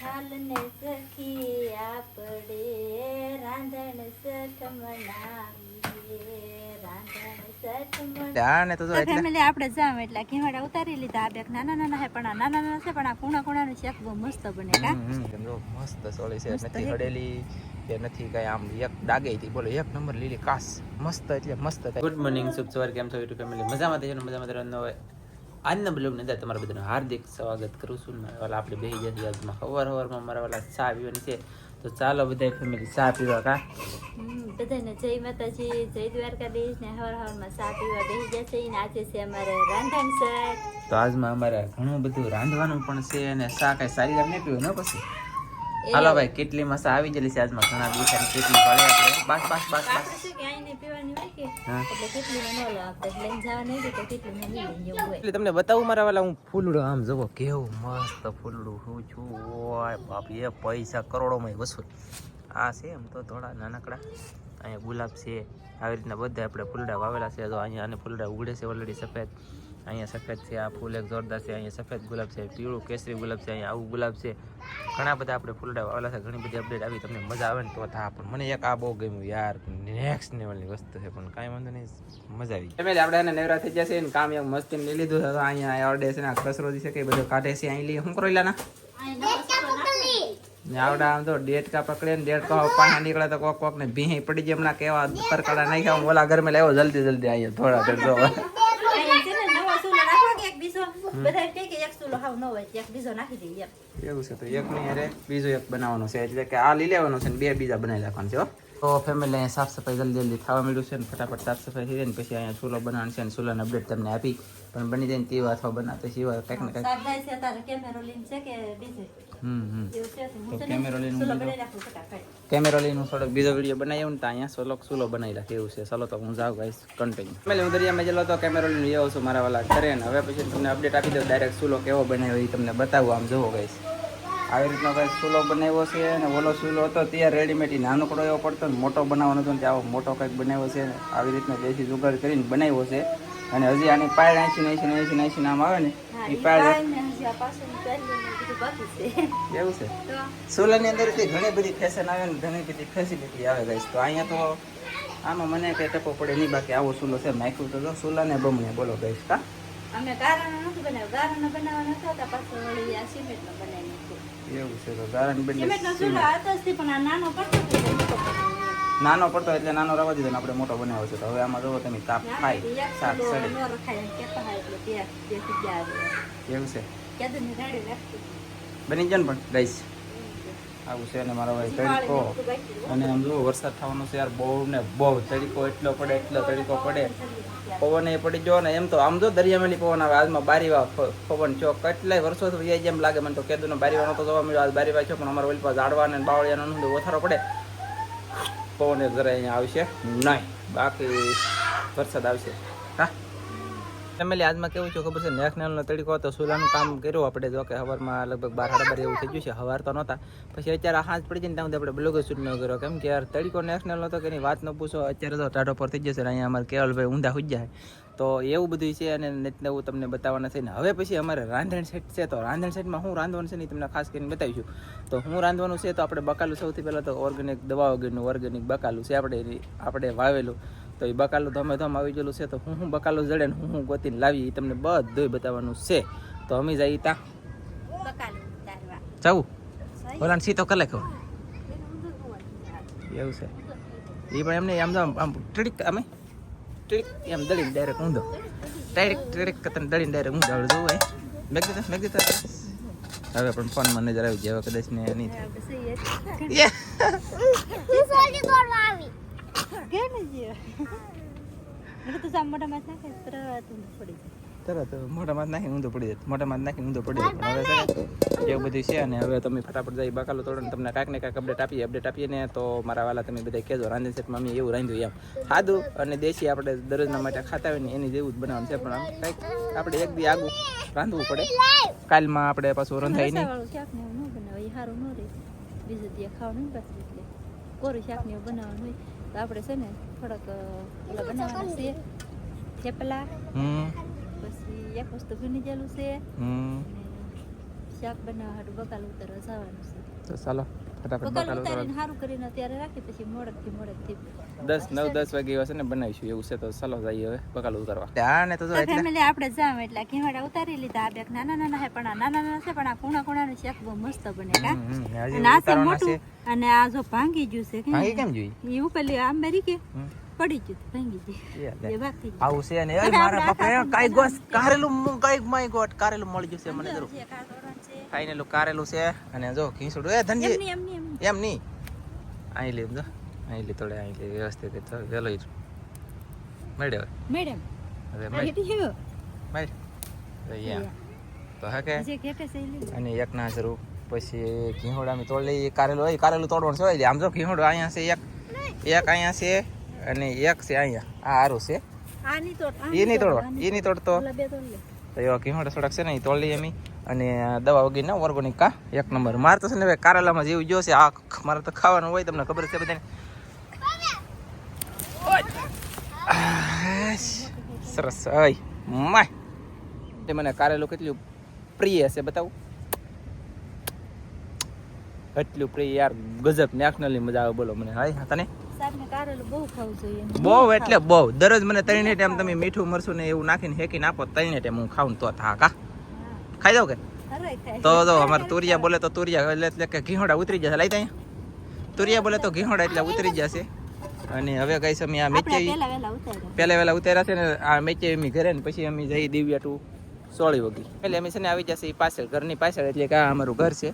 હાલને સખી આપણે રાંધણ સઠ મનાવીએ રાંધણ સઠ ફેમિલી આપણે જામ એટલે ઘીવાડા ઉતારી લીધા આ બેગ નાના નાના છે પણ આ નાના નાના છે પણ આ કુણા કુણાનું શાક બહુ મસ્ત બને કા મસ્ત સોળી છે નથી હડેલી કે નથી કઈ આમ એક ડાગે થી બોલો એક નંબર લીલી કાસ મસ્ત એટલે મસ્ત. ગુડ મોર્નિંગ શુભ સવાર, કેમ છો યુટ્યુબ ફેમિલી? મજામાં થઈને મજામાં રહેવાનો હોય. આજના બ્લોગની અંદર તમારા બધાનું હાર્દિક સ્વાગત કરું છું. વાલા આપણે બેસી જતી આજમાં સવારમાં મારા વાલા ચા પીવાની છે, તો ચાલો બધા ફેમિલી ચા પીવા. કા બધાને જય માતાજી, જય દ્વારકાધીશ ને હવારમાં ચા પીવા બેસી જશે ને આજે છે અમારે રાંધણ સર. તો આજમાં અમારે ઘણું બધું રાંધવાનું પણ છે અને ચા કઈ સારી લાગ નહીં પીવું ને પછી. હાલો ભાઈ, કેટલીમાં ચા આવી ગયેલી છે આજમાં ઘણા દિવસ કેટલી પાડે આપણે બસ બસ બસ બસ કે આઈને પીવાની હોય કે એટલે કેટલીમાં ન લો આપણે લઈને જવા નહીં તો કેટલીમાં નહીં લઈને જવું હોય. એટલે તમને બતાવું મારા વાલા, હું ફૂલડું આમ જોવો કેવું મસ્ત ફૂલડું હું છું. ઓય બાપ, એ પૈસા કરોડોમાં વસૂલ. આ છે એમ તો થોડા નાનકડા, અહીંયા ગુલાબ છે, આવી રીતના બધા આપણે ફૂલડા વાવેલા છે. તો અહીંયા અને ફૂલડા ઉગડે છે ઓલરેડી સફેદ, અહીંયા સફેદ છે, આ ફૂલ એક જોરદાર છે, અહીંયા સફેદ ગુલાબ છે, પીળું કેસરી ગુલાબ છે, અહીંયા આવું ગુલાબ છે. ઘણા બધા આપણે ફૂલડા વાવેલા છે. ઘણી બધી અપડેટ આવી, તમને મજા આવે ને તો થા. પણ મને એક આ બહુ ગમ્યું યાર, નેક્સ્ટ લેવલની વસ્તુ છે, પણ કાંઈ વાંધો નહીં, મજા આવી. ફેમિલી આપણે એને નેવરા થઈ જશે ને કામ એક મસ્તી લઈ લીધું છે. અહીંયા ઓર્ડે છે ને કચરો છે કે બધું કાઢે છે. અહીં લઈએ શું કરો લેના આવડા આમ તો ડેટકા પકડે ને ડેટકા પાણી નીકળે તો કોક કોક ને ભીહી પડી જાય. હમણાં કેવા પરકડા નાખ્યા ઓલા ઘર માં લેવો જલ્દી જલ્દી અહીંયા થોડા ઘર જો એવું છે. તો એક ની અરે બીજો એક બનાવવાનો છે, એટલે કે આ લઈ લેવાનો છે ને બે બીજા બનાવી નાખવાનો છે. તો ફેમિલી અહીંયા સાફ સફાઈ જલ્દી જલ્દી થવા મળ્યું છે ને ફટાફટ સાફ સફાઈ થઈ જાય ને પછી અહીંયા ચૂલો બનાવવાનો છે ને ચૂલાની અપડેટ તમને આપી પણ બની જાય ને તેવા અથવા બનાવતો સિવાય કંઈક ને કંઈક. તો કેમેરો લઈને થોડોક બીજો વિડીયો બનાવી ને તો અહીંયા સોલોક ચૂલો બનાવી રાખે એવું છે. ચાલો તો હું જાઉં ગાઈસ કન્ટિન્યુ. ફેમિલી હું દરિયામાં જેલો તો કેમેરો લઈને આવ્યો છું મારા વાલા કરે ને હવે પછી તમને અપડેટ આપી દઉં. ડાયરેક્ટ ચૂલો કેવો બનાવ્યો એ તમને બતાવું. આમ જોવો ગાઈસ, આવી રીતનો ભાઈ ચૂલો બનાવ્યો છે અને ઓલો ચૂલો હતો ત્યાં રેડીમેડ નાનકડો એવો પડતો ને મોટો બનાવવાનો હતો ને આવો મોટો કંઈક બનાવ્યો છે. આવી રીતનો દેશી જુગાડ કરીને બનાવ્યો છે અને હજી આની પાડ 80 નામ આવે ને એ પાડ એવું છે. ચૂલાની અંદર ઘણી બધી ફેશન આવે ને ઘણી બધી ફેસિલિટી આવે ગાઈસ. તો અહીંયા તો આમાં મને કઈ ટપો પડે નહીં, બાકી આવો ચૂલો છે નાખ્યું તો જો ચૂલાને બમને બોલો ગાઈસ. કા અમે ગારાનો નથી બનાવ્યો, ગારાનો બનાવવાનો હતો તો પાછો વળી આ સિમેન્ટનો બનાવી નાખ્યો. એવું છે. તો ગારાનો બદલે સિમેન્ટનો ચૂલો હતો જ પણ આ નાનો પડતો નાનો પડતો એટલે નાનો રવા દીધો ને આપણે મોટો બનાવ્યો છે. તો હવે આમાં જોવો તમે તાપ ખાય શાક સડે એવું છે. બની જાય ને પણ ગાઈસ આવું છે. અને મારો ભાઈ તડકો અને આમ જો વરસાદ થવાનો છે યાર, બહુ ને બહુ તડકો એટલો પડે પડે પવન એ પડી ગયો ને એમ તો આમ જો દરિયામેલી પવન આવે. આજમાં બારીવા પવન છો કેટલાય વર્ષોથી વ્યાજ જેમ લાગે મને તો કેદુનો બારીવાનો તો જોવા મળ્યો. આજ બારીવા છો પણ અમારે ઓલી પાસે ઝાડવા ને બાવળિયાનો ઓથારો પડે પવન જરા અહીંયા આવશે નહીં, બાકી વરસાદ આવશે. હા ફેમિલી આજમાં કેવું છે ખબર છે, નેશનલનો તડકો હતો. ચૂલાનું કામ કર્યું આપણે જો કે સવારમાં લગભગ 12-12 એવું થઈ ગયું છે. સવાર તો નહોતા, પછી અત્યારે હાથ પડી જાય ને ત્યાં આપણે બ્લોગ શૂટ ન કર્યો કેમ કે યાર તડકો નેશનલ હતો કે એની વાત ન પૂછો. અત્યારે તો ટાઢો પર થઈ જશે. અહીંયા અમારે કેવલભાઈ ઊંધા હોઈ જાય તો એવું બધું છે અને એવું તમને બતાવવાના છે ને. હવે પછી અમારે રાંધણ સેટ છે, તો રાંધણ સેટમાં શું રાંધવાનું છે ને તમને ખાસ કરીને બતાવીશું. તો હું રાંધવાનું છે તો આપણે બકાલું સૌથી પહેલાં તો ઓર્ગેનિક દવા વગરનું ઓર્ગેનિક બકાલું છે આપણે વાવેલું. તો એ બકાલું ધમે ધમ આવી ગયેલું છે. તો હું બકાલું જડે ને હું ગોતીને લાવી એ તમને બધું બતાવવાનું છે. તો અમે જઈએ ત્યાં જવું ઓલાને સીતો કલે ખબર એવું છે. એ પણ એમને આમ તો આમ ટ્રીક અમે ટ્રીક એમ દળીને ડાયરેક્ટ ઊંધો ડાયરેક્ટ તને દળીને ડાયરેક્ટ ઊંધો આવડે જોવું હોય મેં કીધું હવે પણ ફોનમાં નજર આવી જાય કદાચ ને નહીં તરત મોટા માં નાખી ઊંધો પડી જાય, મોટા માં નાખી ઊંધો પડી જાય. પણ હવે એવું બધું છે અને હવે તમે ફટાફટ જઈ બકાલો તોડો ને તમને કાંઈક ને કાંઈક અપડેટ આપીએ ને તો મારા વાલા તમે બધા કહેજો. રાંધણ સેટમાં અમે એવું રાંધ્યું એમ સાદું અને દેશી આપણે દરરોજના માટે ખાતા હોય ને એની જેવું જ બનાવવાનું છે. પણ આમ કંઈક આપણે એક દી આગું રાંધવું પડે. કાલમાં આપણે પાછું રંધાય નહીં બીજું ત્યાં ખાવાનું કોરું શાક ને એવું બનાવવાનું હોય તો આપણે છે ને થોડાક ઓલા બનાવવાના છે થેપલા, પછી એક વસ્તુ ભીની જેલું છે શાક બનાવવા હાટુ બકાલ ઉતારવા જવાનું છે. તો ચાલો ફટાફટ બકાલ બકાલ ઉતારીને સારું કરીને અત્યારે રાખી પછી મોડેકથી 10 વાગે હશે ને બનાવીશું એવું છે. તો ચાલો જઈએ હવે બકાલ ઉતારવા. હા ને તો જો એટલે ફેમિલી આપણે જામ એટલે ઘીવાડા ઉતારી લીધા. આ બેક નાના નાના છે પણ આ નાના છે પણ આ કુણા કુણાનું શાક બહુ મસ્ત બને કા. હજી અને આ છે ઉતારવાના મોટું છે. અને આ જો ભાંગી ગયું છે કે ભાંગી કેમ જોઈ? એ ઉપરલી આમ મેરી કે પડી ગયું ભાંગી ગયું એ બાકી આવું છે ને એ મારા બાપા કાઈ ગોસ કારેલું કાઈ માય ગોટ કારેલું મળી ગયું છે મને જરૂર. ફાઈનલ કારેલું છે અને જો ખીસડું એ ધનજી એમ નહીં અહીં લે જો અહીં લે થોડે અહીં લે વ્યવસ્થિત તો વેલો મેડમ મેડમ હવે મેડ તો હે કે અને એક ના જરૂર પછી ઘીહોડામાં તોડ લઈ કારેલું તોડવાનું છે હોય. આમ જો ઘીહોડો અહીંયા છે એક અહીંયા છે અને એક છે અહીંયા આ હારું છે. એ નહીં તોડતો તો એવા ઘીહોડા થોડાક છે ને એ તોડ લઈએ એમ અને દવા વગી ના ઓર્ગોનિક કા એક નંબર. મારે તો છે ને હવે કારેલામાં જેવું જોશે આ મારે તો ખાવાનું હોય તમને ખબર છે બધાને. સરસ અય માય તે મને કારેલું કેટલું પ્રિય છે બતાવું. એટલું પ્રિય યાર ગજબ નેશનલી મજા આવે બોલો મને. હાય તને બહુ એટલે બહુ દરરોજ મને 3 ટાઈમ તમે મીઠું મરચું ને એવું નાખીને હેકીને આપો 3 ટાઈમ હું ખાઉં તો હા કા ખાઈ દઉં કે તો અમારે તુરિયા બોલે તો તુરિયા એટલે કે ઘીહોડા ઉતરી જશે. લઈ ત્યાં તુરિયા બોલે તો ઘીહોડા એટલે ઉતરી જશે. અને હવે કઈ અમે આ મેચે પહેલા વહેલા ઉતાર્યા છે ને આ મેચે અમે ઘરે ને પછી અમે જઈ દિવ્યા ટુ સોળી વગી એટલે અમે છે ને આવી જશે પાછળ ઘરની પાછળ એટલે કે આ અમારું ઘર છે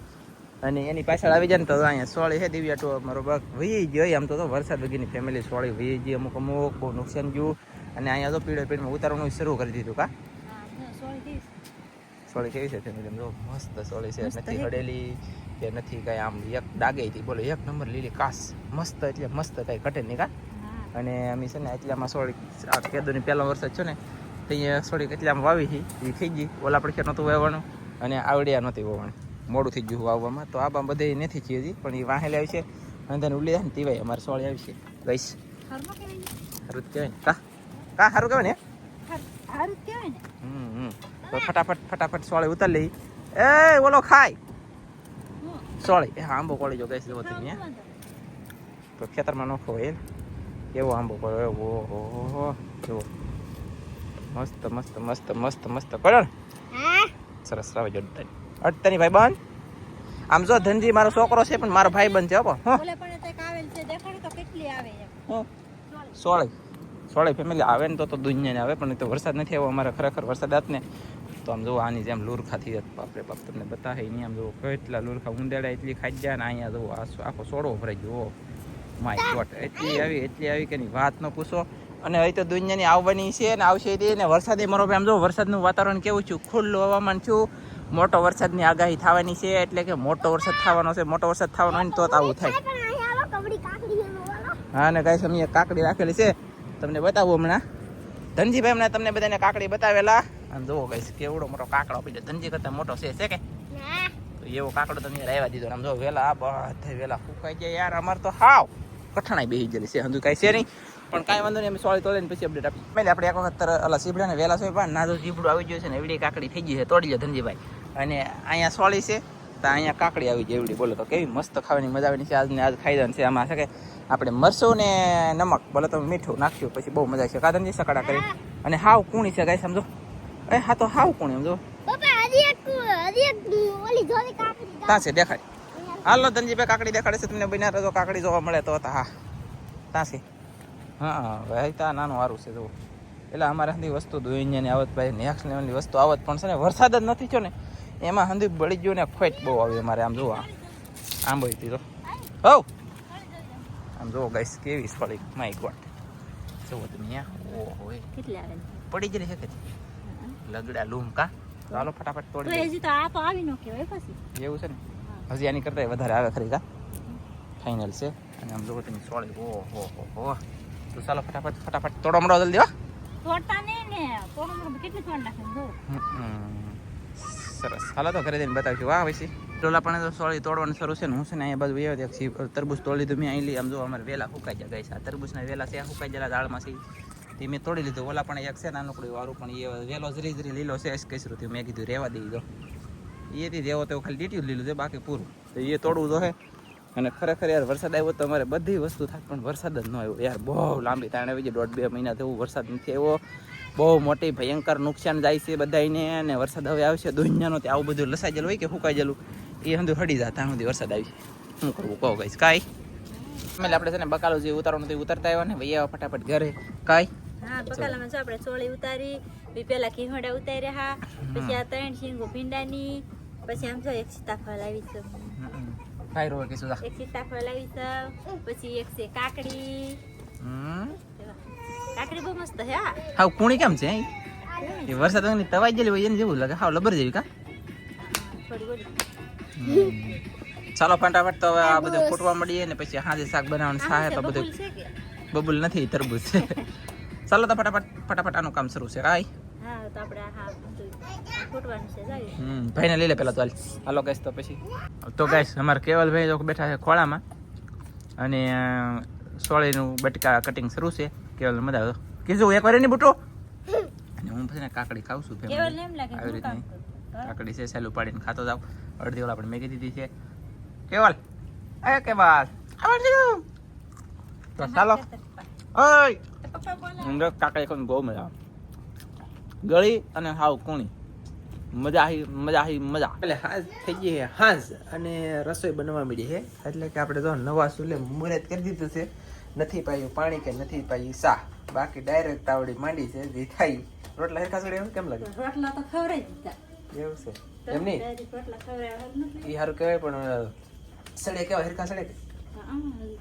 અને એની પાછળ આવી જાય ને તો અહીંયા સોળી છે દિવ્યા ટુ અમારો બાગ વહી ગયો. આમ તો વરસાદ વગીની ફેમિલી સોળી વહી ગઈ અમુક બહુ નુકસાન ગયું અને અહીંયા તો પીળો પીળમાં ઉતારવાનું શરૂ કરી દીધું કા. સોળી કેવી છે ફેમિલી જો મસ્ત સોળી છે નથી હડેલી કે નથી કઈ આમ એક દાગે હતી બોલો એક નંબર લીલી કાસ મસ્ત એટલે મસ્ત કઈ ઘટે નહીં કા. અને અમે છે ને એટલામાં સોળી આ કેદોની પહેલો વરસાદ છે ને તો અહીંયા સોળી એટલામાં વાવી હતી એ થઈ ગઈ. ઓલા પડખે નહોતું વાવવાનું અને આવડિયા નહોતી વાવવાનું મોડું થઈ ગયું વાવવામાં. તો આ બામ બધે નથી છીએ હજી પણ એ વાહેલી આવી છે અને તેને ઉલી જાય ને તીવાય અમારે સોળી આવી છે ગઈશ સારું જ કહેવાય ને કા કા સારું કહેવાય ને તો ફટાફટ સોળી ઉતાર લઈ. એ ઓલો ખાય સોળી આંબો કોળી જો ગઈશ તમે તો ખેતરમાં નોખો હોય કેવો આંબો કોળ્યો ઓહો જુઓ મસ્ત મસ્ત મસ્ત મસ્ત મસ્ત કોળ્યો ને સરસ રાવે જો અડતાની ભાઈ બન આમ જો ધનજી મારો છોકરો છે પણ મારો ભાઈ બન છે હો સોળી ફેમિલી આવે ને તો દુનિયાને આવે પણ તો વરસાદ નથી આવ્યો અમારે ખરેખર વરસાદ આત ને તો આમ જુઓ આની જેમ લુરખા થઈ જત બાપરે બાપ તમને બતાવે નહીં. આમ જુઓ કેટલા લુરખા ઊંડેડા એટલી ખાઈ જાય ને અહીંયા જુઓ આખો સોડો ભરાઈ ગયો માય ગોડ એટલી આવી કે વાત ન પૂછો. અને હવે તો દુનિયાની આવવાની છે ને આવશે ને વરસાદી મરો આમ જો વરસાદનું વાતાવરણ કેવું છું ખુલ્લું હવામાન છું મોટો વરસાદની આગાહી થવાની છે એટલે કે મોટો વરસાદ થવાનો છે. મોટો વરસાદ થવાનો હોય ને તો આવું થાય. હા ને ગાઈસ અમે કાકડી રાખેલી છે તમને બતાવું હમણાં. ધનજીભાઈ હમણાં તમને બધાને કાકડી બતાવેલા અને જુઓ ગાઈસ કેવડો મોટો કાકડો આપી દે ધનજી કરતા મોટો છે કે તો એવો કાકડો તમે રહેવા દીધો. આમ જો વેલા આ બધા વેલા ફૂંકાઈ જાય યાર અમારે તો હાવ કઠણાઈ બેસી ગયેલી છે હજુ કાંઈ છે નહીં પણ કાંઈ વાંધો નહીં અમે સોળી તોડીને પછી અપડેટ આપી. એટલે આપણે એક વખત ઓલા સીબડા ને વેલા સોય પણ નાજો સીબડું આવી ગયું છે ને એવડી કાકડી થઈ ગઈ છે તોડી લે ધનજીભાઈ. અને અહીંયા સોળી છે તો અહીંયા કાકડી આવી જાય એવડી બોલો તો કેવી મસ્ત ખાવાની મજા આવેલી છે. આજને આજ ખાઈ જવાનું છે. આમાં છે કે આપણે મરચું ને નમક બોલો તો મીઠું નાખ્યું પછી બહુ મજા આવશે કાદનજી સકડા કરી. અને હાવ કૂણી છે ગાય સમજો એ હા તો હાવ કૂણી સમજો ત્યાં છે દેખાય. હાલો ધનજીભાઈ કાકડી દેખાડે છે તમને બન્યા તો કાકડી જોવા મળે તો હા ત્યાં છે. હા ભાઈ ત્યાં નાનું સારું છે જુઓ એટલે અમારે હંધી વસ્તુ દુનિયાની આવત ભાઈ નેક્સ્ટ લેવલની વસ્તુ આવત પણ છે ને વરસાદ જ નથી થયો ને એમાં હંધી બળી ગયું ને ખોટ બહુ આવી અમારે. આમ જુઓ આંબો હતી તો હવ આમ જુઓ ગાઈસ કેવી સોળી માય ગોડ જુઓ તમે ઓહો પડી ગયેલી છે કે લગડા લૂમ કા ચાલો ફટાફટ તોડી એવું છે ને હજી આની કરતા વધારે આવે ખરી કા ફાઇનલ છે. અને આમ જુઓ તમે સોળી ઓહો હો તો ચાલો ફટાફટ તોડો મળો જલ્દી હો સરસ. હાલો તો ઘરે જઈને બતાવીશું. વાહ પછી ટોલા પણ તો સોળી તોડવાનું શરૂ છે ને હું છે ને અહીંયા બાજુ આવ્યો તરબૂચ તોડી લીધું મેં અહીં આમ જો અમારે વેલા ફૂંકાઈ જાય ગઈ છે. આ તરબૂચના વેલા છે ફૂંકાઈ ગયેલા દાળમાં છે તે મેં તોડી લીધું. ઓલા પણ એક છે નાનકડું વારું પણ એ વેલો જરી લીલો છે કઈ મેં કીધું રહેવા દઈ દો એથી જેવો તેવો ખાલી ડીટ્યું લીધું છે બાકી પૂરું તો એ તોડવું તો હે અને ખરેખર યાર વરસાદ આવ્યો તો અમારે બધી વસ્તુ થાય પણ વરસાદ જ ન આવ્યો યાર બહુ લાંબી તાણ આવી ગઈ 1.5-2 મહિના થયું વરસાદ નથી આવ્યો બહુ મોટી ભયંકર નુકસાન જાય છે બધાને અને વરસાદ હવે આવશે દુનિયાનો તે આવું બધું લસાઈ ગયેલું હોય કે સુકાઈ ગયેલું એ હંધું હડી જાય ત્યાં સુધી વરસાદ આવી શું કરવું કહો ગાઈસ કાંઈ એટલે આપણે છે ને બકાલું જે ઉતારવાનું તે ઉતારતા આવ્યા ને ભાઈ ફટાફટ ઘરે કાંઈ હા બકાલામાં જો આપણે ચોળી ઉતારી પેલા ઘીહોડા ઉતાર્યા હા પછી આ 3 શીંગો ભીંડાની પછી આમ જો એક સીતાફળ આવી છે કાંઈ રોવે કે સુધા એક સીતાફળ આવી છે પછી એક છે કાકડી કાકડી બહુ મસ્ત હે હાવ કુણી કેમ છે એ વરસાદ તવાઈ ગયેલી હોય એને જેવું લાગે હાવ લબર જેવી કા થોડી બોલી ચાલો ફટાફટ તો હવે આ બધું ફૂટવા મળીએ ને પછી હાજે શાક બનાવવાનું થાય તો બધું છે કે બબુલ નથી તરબૂચ છે ચાલો તો ફટાફટ આનું કામ શરૂ છે કાંઈ હા તો આપણે હા ફૂટવાનું છે જાવી ભાઈને લઈ લે પેલા તો હાલો ગાઈસ તો પછી તો ગાઈસ અમારા કેવલભાઈ તો બેઠા છે ખોળામાં અને સોળીનું બટકા કટિંગ શરૂ છે કેવલ મજા આવે કીધું એક વાર એની બુટો અને હું પછી કાકડી ખાઉં છું કેવલ એમ લાગે આવી રીતની કાકડી છે સેલું પાડીને ખાતો જાવ અડધી ઓલા આપણે મેગી દીધી છે કેવલ એ કેવલ તો ચાલો ઓય અંદર કાકડી ખાઈને બહુ મજા આવે ગળી અને હાવ કુણી મજા એટલે હાજ થઈ ગઈ છે હાજ અને રસોઈ બનવા મળી છે એટલે કે આપણે તો નવા ચૂલે મુહૂર્ત કરી દીધું છે નથી પાયું પાણી કે નથી પાયું સા બાકી ડાયરેક્ટ આવડી માંડી છે જે થાય રોટલા હેરખા સડે એમ કેમ લાગે રોટલા તો ખવરાઈ દીધા એવું છે એમ નહીં રોટલા ખવરાયા નથી એ સારું કહેવાય પણ સડે કેવા હેરખા સડે કે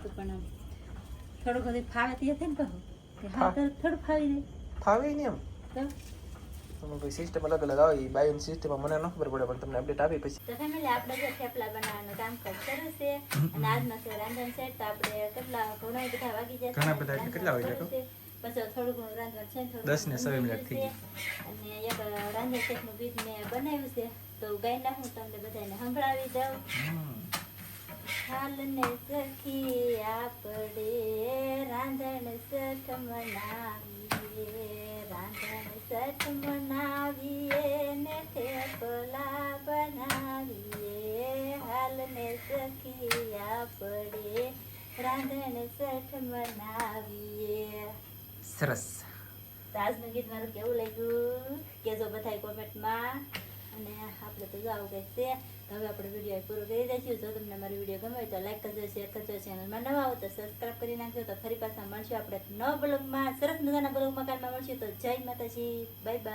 તો પણ થોડું ઘણું ફાવે તે થાય ને કહું થોડું ફાવી દે ફાવે નહીં એમ તો તમે કોઈ સિસ્ટમ અલગ અલગ આવે બાયોની સિસ્ટમમાં મને ન ખબર પડે પણ તમને અપડેટ આપી પછી તો ફેમિલી આપણે જે થેપલા બનાવવાનું કામ શરૂ છે અને આજનો છે રાંધણ સેટ તો આપણે કેટલા ઘણા બધા વાગી જશે ઘણા બધા એટલે કેટલા વાગ્યા તો પછી થોડું ઘણું રાંધવાનું છે થોડું 10 ને 20 મિનિટ થઈ ગઈ અને એક રાંધણ સેટનું ગીત મેં બનાવ્યું છે તો ગાઈ નાખું તમને બધાને સંભળાવી દઉં હાલને સખી આપણે રાંધણ સેટ મનાવીએ રાંધણ સેટ મનાવીએ ને થેપલા બનાવીએ હાલને સખી આપણે રાંધણ સેટ મનાવીએ સરસ તો આજનું ગીત મારું કેવું લાગ્યું કેજો બધાય કોમેન્ટમાં અને આપણે તો જાવ ગઈ છે તો હવે આપણે વિડીયો પૂરો કરી દઈશું જો તમને મારો વિડીયો ગમે તો લાઈક કરજો શેર કરજો ચેનલમાં નવા હો તો સબસ્ક્રાઇબ કરી નાખજો તો ફરી પાછા મળશું આપણે નવા બ્લોગમાં સરસ મજાના બ્લોગમાં કાલમાં મળશું તો જય માતાજી બાય બાય